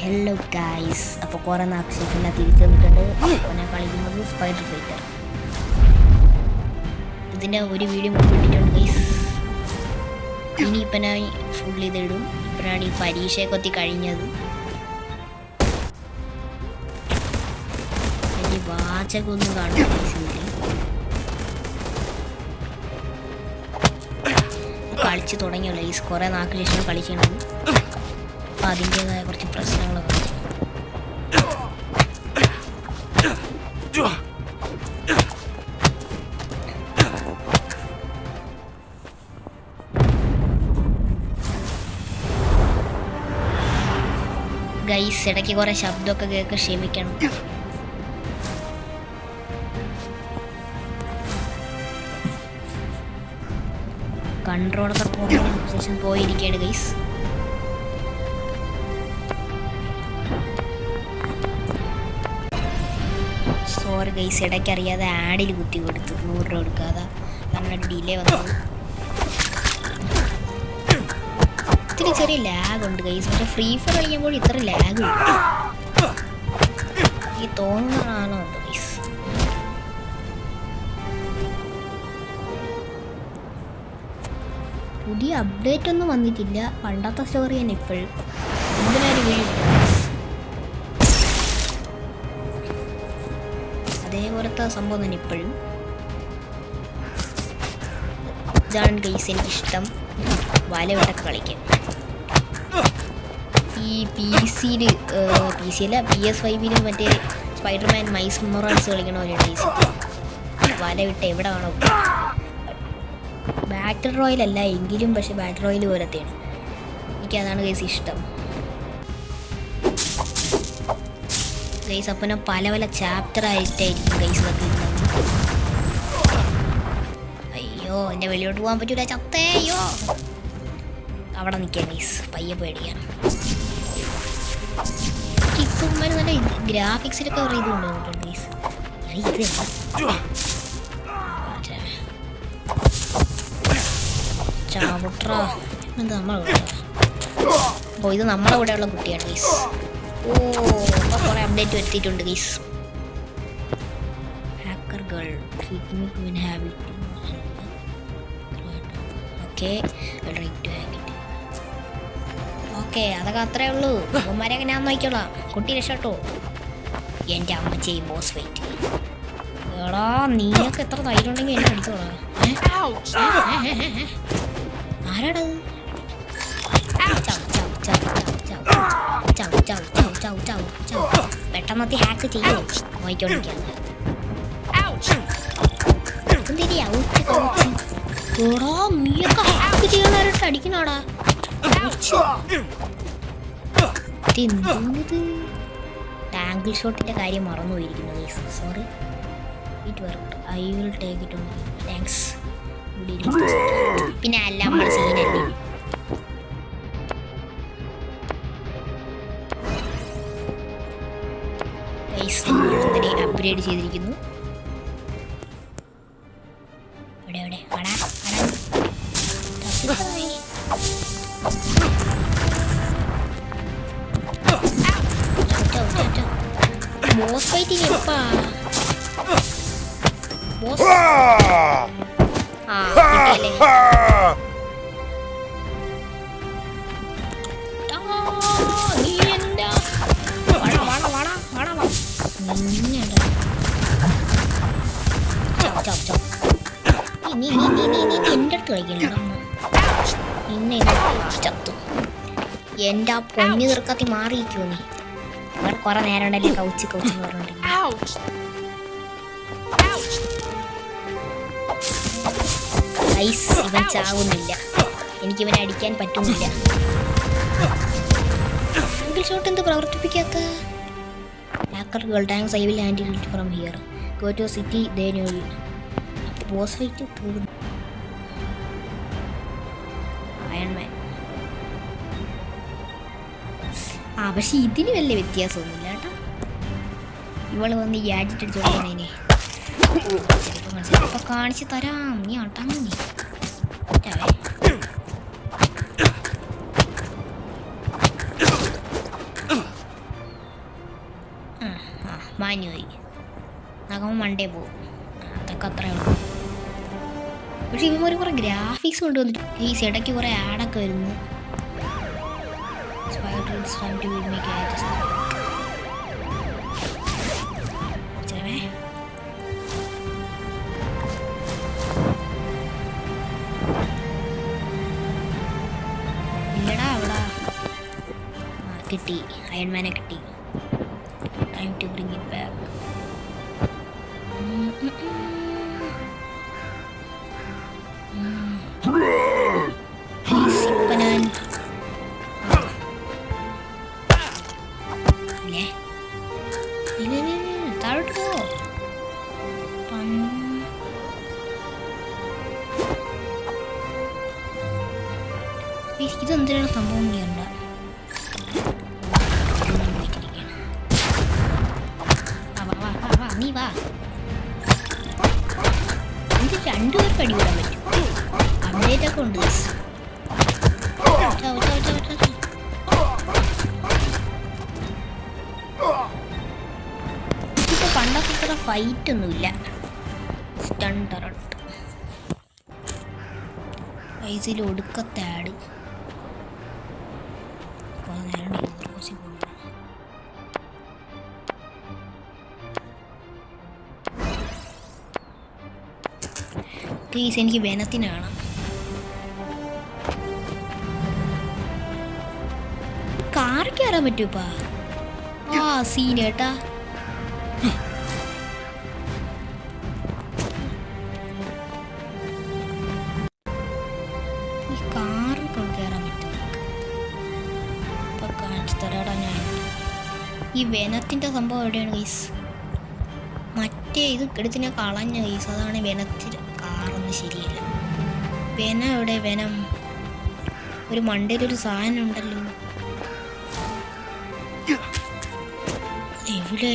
Hello guys, അപ്പോൾ കുറേ നാക്ഷേപന തിരിച്ചു വന്നിട്ടുണ്ട്. അപ്പോൾ ഞാൻ കളിക്കുന്നത് സ്പൈഡർ ഫൈറ്റർ. ഇതിൻ്റെ ഒരു വീഡിയോ മുമ്പിട്ടിട്ടുണ്ട് ഗൈസ്. ഇനിയിപ്പം ഞാൻ ഫുൾ ചെയ്തിടും. ഇപ്പോഴാണ് ഈ പരീക്ഷയൊക്കെ കഴിഞ്ഞത്. വലിയ വാചകമൊന്നും കാണുന്ന ഗൈസ് ഇതിൽ കളിച്ച് തുടങ്ങിയല്ലോ ഗൈസ്. കുറേ നാൾക്ക് ശേഷം കളിക്കണത്. അപ്പോൾ അതിൻ്റേതായ കുറച്ച് പ്രശ്നങ്ങളൊക്കെ ഗൈസ്. ഇടയ്ക്ക് കുറേ ശബ്ദമൊക്കെ കേൾക്കാൻ ക്ഷമിക്കണം. കൺട്രോളൊക്കെ പോകുന്നതിന് ശേഷം പോയിരിക്കുകയാണ് ഗൈസ്. സോറി ഗൈസ്, ഇടയ്ക്ക് അറിയാതെ ആഡിൽ കുത്തി കൊടുത്തു 100 രൂപ കൊടുക്കാതെ. കാരണം ഡിലേ വന്നത്. ഇത്തിരി ചെറിയ ലാഗ് ഉണ്ട് ഗൈസ്. പക്ഷേ ഫ്രീ ഫയർ കളിക്കുമ്പോൾ ഇത്ര ലാഗ് ഈ തോന്നുന്നതാണോ ഉണ്ട് ഗൈസ്. പുതിയ അപ്ഡേറ്റ് ഒന്നും വന്നിട്ടില്ല. പണ്ടത്തെ സ്റ്റോറി തന്നെ ഇപ്പോഴും. എന്തിനൊരു വീഡിയോ അതേപോലത്തെ സംഭവം തന്നെ ഇപ്പോഴും. ഇതാണ് ഗൈസ് എനിക്കിഷ്ടം, വലവിട്ടൊക്കെ കളിക്കാൻ. ഈ PC അല്ല PS5 മറ്റേ സ്പൈഡർമാൻ മൈൽസ് മൊറാൽസ് കളിക്കണ പോലെ ഗൈസ്. വലവിട്ട് എവിടെ കാണോ. ബാറ്റിൽ റോയൽ അല്ല എങ്കിലും, പക്ഷെ ബാറ്റിൽ റോയൽ പോലത്തെയാണ്. എനിക്കതാണ് ഗൈസ് ഇഷ്ടം ഗൈസ്. അപ്പം ഞാൻ പല പല ചാപ്റ്റർ ആയിട്ടായിരിക്കും ഗൈസ് വെക്കുന്നത്. അയ്യോ, എൻ്റെ വെളിയോട്ട് പോകാൻ പറ്റൂല. ചത്തേയോ അവിടെ നിൽക്കാം ഗൈസ്. പയ്യെ പേടിയാണ്. ഇപ്പം നല്ല ഗ്രാഫിക്സിലൊക്കെ ഒരു ഇത് കൊണ്ടുവന്നിട്ടുണ്ട് ഗൈസ്. ചാവുട്രാ എന്താ നമ്മളെ അപ്പോൾ ഇത് നമ്മളെ കൂടെയുള്ള കുട്ടിയാണ് ഗൈസ്. ഓ, അപ്പോൾ കുറേ അപ്ഡേറ്റ് വരുത്തിയിട്ടുണ്ട് ഗൈസ്. ഹാക്കർ ഗേൾ ഓക്കെ, അതൊക്കെ അത്രേ ഉള്ളൂ. അവന്മാരെയൊക്കെ ഞാൻ നോക്കിക്കോളാം. കുട്ടി രക്ഷട്ടോ. എൻ്റെ അമ്മ ചെയ്യും ബോസ് ഫൈറ്റ്. എടാ, നീയൊക്കെ എത്ര ധൈര്യം ഉണ്ടെങ്കിൽ എന്നെ അടിച്ചോളാം. ആരാടത്? പെട്ടെന്നത്തി ഹാക്ക് ചെയ്യോ നോക്കിക്കൊണ്ടിരിക്കാൻ. എടാ, നീയൊക്കെ ഹാക്ക് ചെയ്യാനായിട്ട് അടിക്കണാടാ. എന്തോന്നിത്? ആംഗിൾ ഷോട്ടിൻ്റെ കാര്യം മറന്നുപോയിരിക്കുന്നു. Sorry, it work. I will take it on. Thanks. പിന്നെ അല്ല നമ്മൾ സീനല്ലേ. അങ്ങനെ അപ്ഗ്രേഡ് ചെയ്തിരിക്കുന്നു. എവിടെ ബോസ് ഫൈറ്റിങ് എപ്പാ? ബോസ് എൻ്റെ അടുത്ത് കളിക്കണ്ട. നിന്നെ ചത്തു. എൻ്റെ ആ പൊന്നി തീർക്കത്തി മാറിയിരിക്കുമോ നീ? അവിടെ കുറെ നേരം ഉണ്ടല്ലേ കൗച്ച് എന്ന് പറഞ്ഞിട്ടുണ്ടെങ്കിൽ. ഇവൻ ചാവുന്നില്ല. എനിക്കിവനെ അടിക്കാൻ പറ്റുന്നില്ല. ആംഗിൾ ഷോട്ട് എന്ത് പ്രവർത്തിപ്പിക്കാത്ത? Hacker girl thanks. I will handle it from here. Go to city they know you. Boss fight തീർന്നു. അയൺമാൻ. പക്ഷെ ഇതിന് വലിയ വ്യത്യാസമൊന്നുമില്ല കേട്ടോ. ഇവള് വന്ന് ഈ ഗാഡ്ജറ്റ് അടിച്ചു കൊടുക്കാനേ ചിലപ്പോൾ കാണിച്ചു തരാം. നീ ആട്ടാങ്ങ നീ. മാഞ്ഞുപോയി. നഖം മണ്ടേ പോകും. അതൊക്കെ അത്രേ ഉള്ളൂ. പക്ഷെ ഇവന്മാർ കുറേ ഗ്രാഫിക്സ് കൊണ്ടുവന്നിട്ട് ഈ ഇടയ്ക്ക് കുറേ ആഡൊക്കെ വരുന്നു. ഇല്ലടാ അവിടെ കിട്ടി, അയൺമാനെ കിട്ടി. Time to bring it back. ഇതെന്തിനാണ് സംഭവം ചെയ്യണ്ട. നീ വാ, ഇത് രണ്ടുപേർക്ക് അടികൂടാൻ പറ്റും. അപ്ഡേറ്റ് ഒക്കെ ഉണ്ട്. ഇപ്പൊ പണ്ടൊക്കെ ഇത്ര ഫൈറ്റ് ഒന്നുമില്ല. സ്റ്റണ്ടറുണ്ട് പൈസയിൽ ഒടുക്കത്തെ ആഡ്. പ്ലീസ് എനിക്ക് വെനത്തിന് കാണാം. കാർ കയറാൻ പറ്റൂപ്പാ. ആ സീൻ കേട്ടാ. ഈ കാറിൽ കയറാൻ പറ്റും. ഇപ്പൊ കാണിച്ചു തരാടാ ഞാൻ. ഈ വെനത്തിന്റെ സംഭവം എവിടെയാണ് ഗൈസ്? മറ്റേ ഇത് എടുത്തിനെ കളഞ്ഞ ഗൈസ്. അതാണ് വെനത്തിന് കാറൊന്നും ശരിയല്ല. വെനം എവിടെ? വെനം ഒരു മണ്ടയിലൊരു സാധനം ഉണ്ടല്ലോ. എവിടെ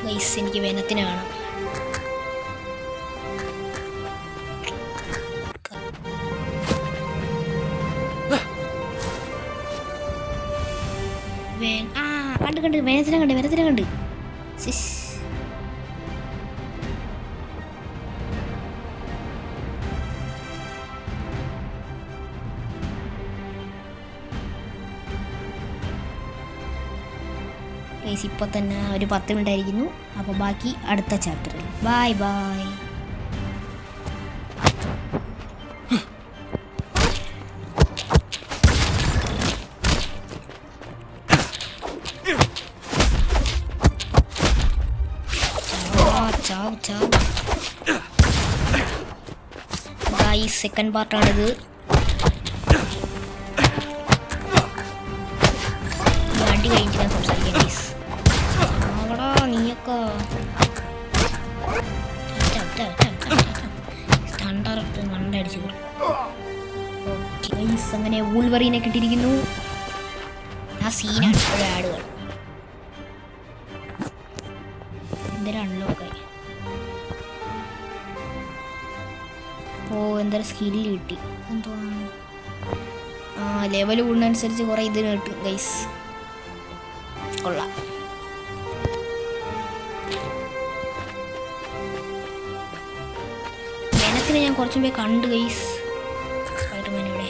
ഗൈസ്? എനിക്ക് വെനത്തിന് കാണാം. കണ്ട് വെനത്തിനെ കണ്ട്. ഇപ്പോൾ തന്നെ ഒരു 10 മിനിറ്റ് ആയിരിക്കുന്നു. അപ്പോൾ ബാക്കി അടുത്ത ചാപ്റ്ററിൽ. Bye bye. സെക്കൻഡ് പാർട്ടാണിത്. വണ്ടി കഴിഞ്ഞിട്ട് ഞാൻ സംസാരിക്കാം ഗൈസ്. അവിടെ നീയൊക്കെ സ്റ്റണ്ടറിട്ട് മണ്ടടിച്ചു. ഓക്കെ ഗൈസ്, അങ്ങനെ വൂൾവറീനെ കിട്ടിയിരിക്കുന്നു. ആ സീനാണ് ഇപ്പോഴും ആടുകൾ. എന്തെങ്കിലും അൺലോക്കായി. ഓ എന്തായാലും സ്കില്ല് കിട്ടി. എന്തുവാണ്? ആ ലെവൽ കൂടുന്നതനുസരിച്ച് കുറേ ഇതിന് കിട്ടും ഗൈസ്. കൊള്ളാം. വെനത്തിനെ ഞാൻ കുറച്ചും പോയി കണ്ട് ഗൈസ്. സ്പൈഡർമാനോടെ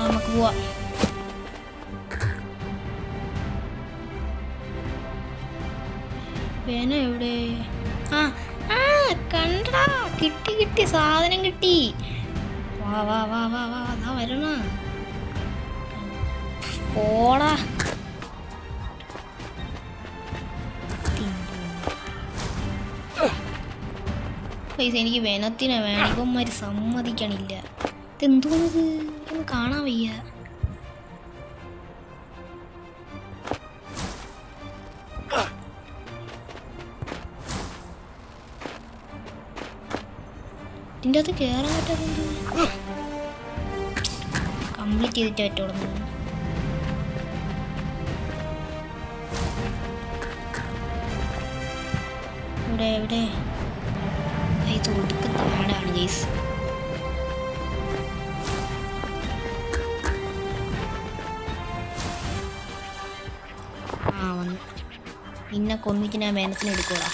നമുക്ക് പോവാം. വെന എവിടെ? ആ കണ്ടടാ, കിട്ടി സാധനം കിട്ടി. വാ വാ വാ വാ വാ അതാ വരണ. പോടാ. പൈസ എനിക്ക് വെനത്തിനെ വേണം. ഇവന്മാര് സമ്മതിക്കണില്ല. ഇതെന്തോന്നത്? ഒന്ന് കാണാൻ വയ്യ. ഇതിൻ്റെ അകത്ത് കയറാൻ പറ്റാതെന്ത്? കംപ്ലീറ്റ് ചെയ്തിട്ട് പറ്റുള്ളൂ. എവിടെ ഇത് ഒടുക്കത്തെ ആടാണ് ഗൈസ്. വന്നു. നിന്നെ കൊന്നിട്ട് ഞാൻ വേനത്തിന് എടുക്കൂടാ.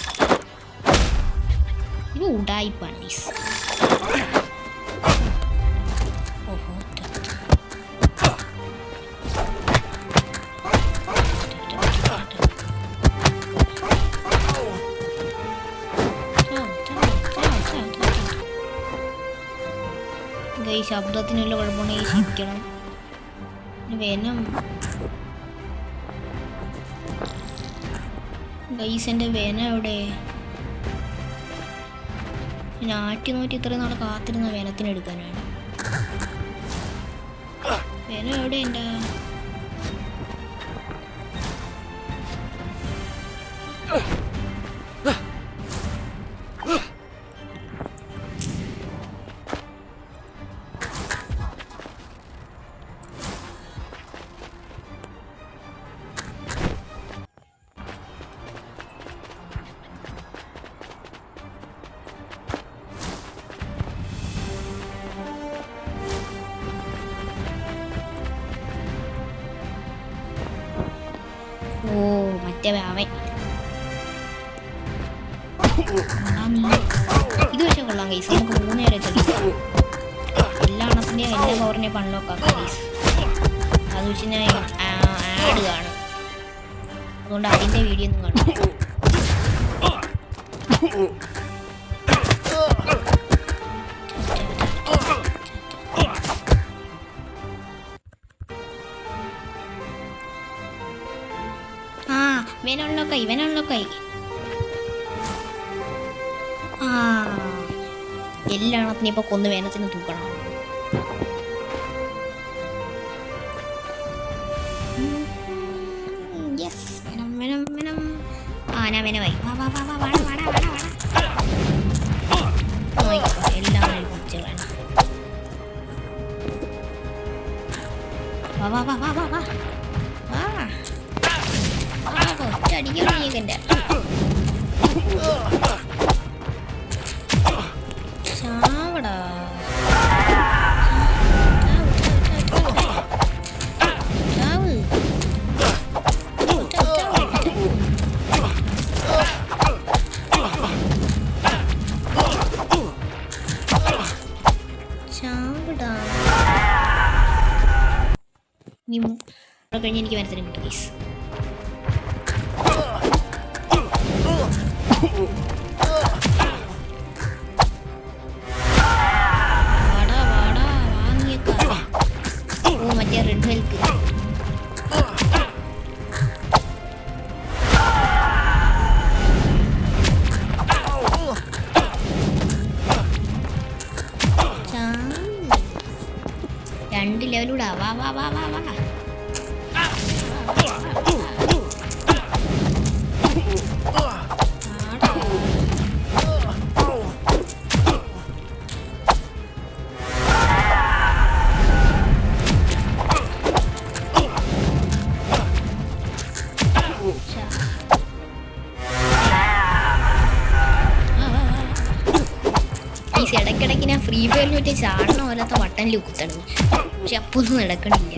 ഇത് ഉടായിപ്പാണ് ഗൈസ്. ഓഹോ ഈ ശബ്ദത്തിനുള്ള കുഴപ്പമുണ്ടെങ്കിൽ ക്ഷമിക്കണം. വേനം ഗൈസ്, എൻ്റെ വേന എവിടെ? ഞാൻ ആറ്റി നോറ്റി ഇത്രയും നാളെ കാത്തിരുന്ന വേനത്തിന് എടുക്കാനാണ്. വേന എവിടെ എൻ്റെ? ഓ മറ്റേ അവൻ ഇത് വെച്ചാൽ കൊള്ളാം ഗൈസ്. നമുക്ക് 3 നേരം തെളിയിക്കാം. എല്ലാ എണ്ണത്തിൻ്റെയും എല്ലാ പവറിനെയും പണിലൊക്കെ ഗൈസ്. അത് വെച്ച് ഞാൻ ആഡ് കാണും. അതുകൊണ്ട് അതിൻ്റെ വീഡിയോ ഒന്നും കാണും. ഇവനുള്ളൊക്കായി എല്ലാ എണ്ണത്തിനും ഇപ്പൊ കൊന്ന് വേനത്തിന് തൂക്കണം. യെസ് വേനം വേനം വേനം. ഞാൻ വേനമായി. എല്ലാം കുടിച്ചു വേണം. അടിക്കണിയെന്റെ ചാവടാ. ചാവടാ. നീ കഴിഞ്ഞ് എനിക്ക് വരത്തിന് കിട്ടും ഗൈസ്. മറ്റേ റെഡ് ഹെൽക്ക് രണ്ട് ലെവലൂടാ. വാ വാ വാ വാ വാ. ഇടയ്ക്കിടയ്ക്ക് ഞാൻ ഫ്രീ ഫയറിന് പറ്റിയ ചാടണ പോലത്തെ ബട്ടണിൽ കുത്തണം. പക്ഷെ അപ്പോൾ ഒന്നും നടക്കണില്ല.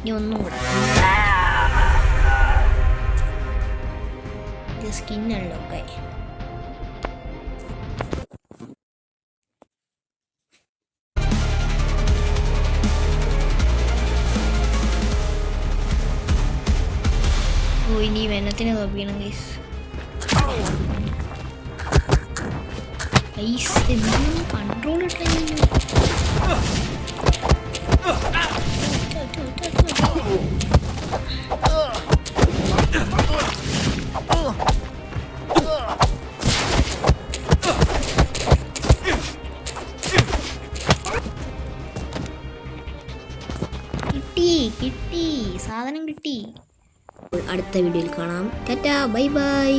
ഇനി ഒന്നും കൂടെ സ്കിന്നുള്ളൂ. ഒക്കെ ഇനി വെനത്തിനെ തോപ്പിക്കണം ഗൈസ്. കൺട്രോൾ ഇട്ടില്ല. കിട്ടി സാധനം കിട്ടി. അടുത്ത വീഡിയോയിൽ കാണാം. Tata bye bye.